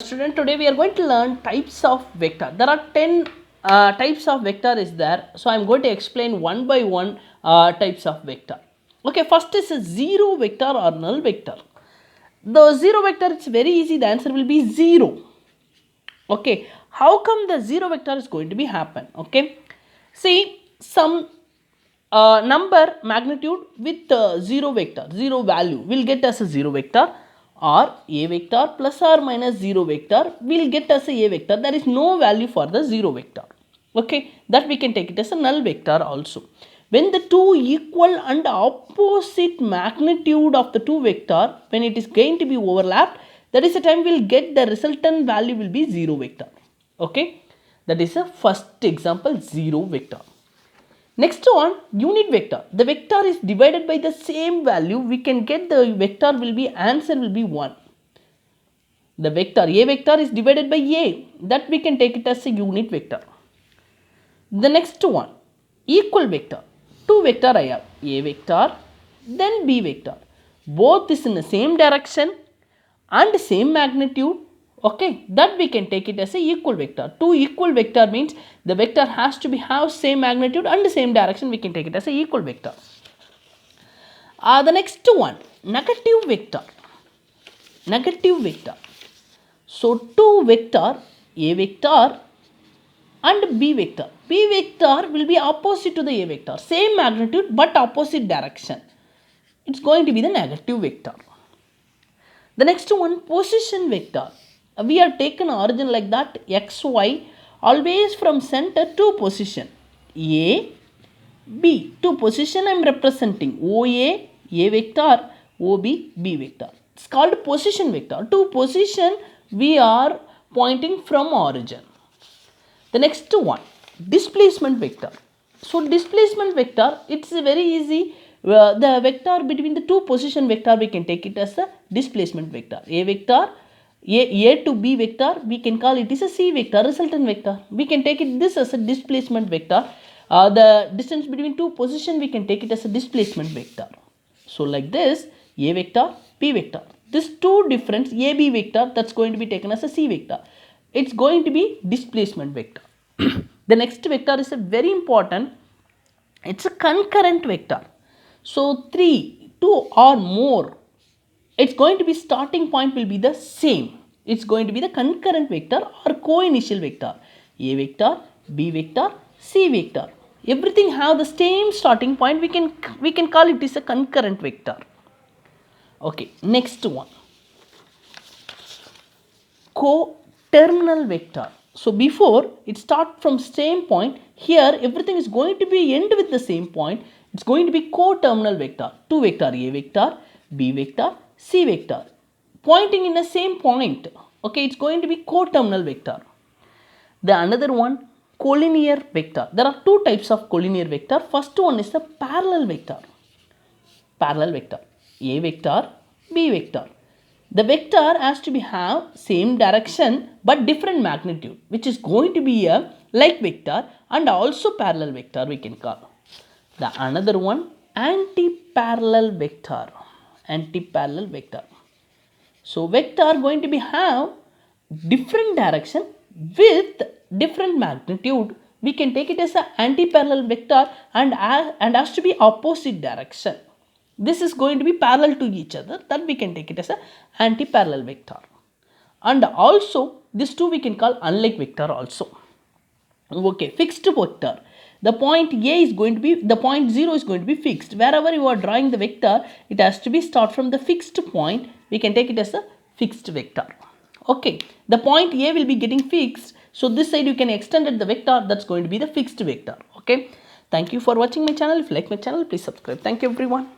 Student, today we are going to learn types of vector. There are 10 types of vector is there. So I am going to explain one by one types of vector. Okay, first is a zero vector or null vector. The zero vector, it's very easy. The answer will be 0. Okay, how come the zero vector is going to be happen? Okay, see some number magnitude with 0 vector, 0 value will get us a 0 vector, or a vector plus or minus 0 vector will get us a vector. There is no value for the 0 vector. Okay, that we can take it as a null vector also. When the two equal and opposite magnitude of the two vector, when it is going to be overlapped, that is the time we will get the resultant value will be 0 vector. Okay, that is a first example, 0 vector. Next one, unit vector. The vector is divided by the same value. We can get the vector will be, answer will be 1. The vector, a vector is divided by a. That we can take it as a unit vector. The next one, equal vector. Two vector I have, a vector, then b vector. Both is in the same direction and same magnitude. Okay, that we can take it as a equal vector. Two equal vector means the vector has to be have same magnitude and same direction. We can take it as a equal vector. The next one, negative vector. Negative vector. So two vector, a vector and b vector. B vector will be opposite to the a vector, same magnitude but opposite direction. It's going to be the negative vector. The next one, position vector. We have taken origin like that, x, y, always from center to position. A, B. To position I am representing OA, A vector, OB, B vector. It's called position vector. To position we are pointing from origin. The next one, displacement vector. So displacement vector, it's very easy. The vector between the two position vector, we can take it as a displacement vector. A vector, A to B vector, we can call it as a C vector, resultant vector. We can take it this as a displacement vector. The distance between two position, we can take it as a displacement vector. So like this, A vector, B vector. This two difference, AB vector, that's going to be taken as a C vector. It's going to be displacement vector. The next vector is a very important. It's a concurrent vector. So 3, 2 or more, it's going to be starting point will be the same. It's going to be the concurrent vector or co-initial vector. A vector, B vector, C vector. Everything have the same starting point. We can call it as a concurrent vector. Okay, next one, co-terminal vector. So before it start from same point, here everything is going to be end with the same point. It's going to be co-terminal vector. Two vector, A vector, B vector, C vector, pointing in the same point. Okay, it's going to be co-terminal vector. The another one, collinear vector. There are two types of collinear vector. First one is the parallel vector. Parallel vector, A vector, B vector. The vector has to be have same direction but different magnitude, which is going to be a like vector and also parallel vector we can call. The another one, anti-parallel vector. Anti-parallel vector. So vector going to be have different direction with different magnitude. We can take it as an anti-parallel vector and has to be opposite direction. This is going to be parallel to each other. That we can take it as an anti-parallel vector. And also this two we can call unlike vector also. Okay, fixed vector. The point A is going to be, the point 0 is going to be fixed. Wherever you are drawing the vector, it has to be start from the fixed point. We can take it as a fixed vector. Okay, the point A will be getting fixed. So this side you can extend the vector, that's going to be the fixed vector. Okay, thank you for watching my channel. If you like my channel, please subscribe. Thank you everyone.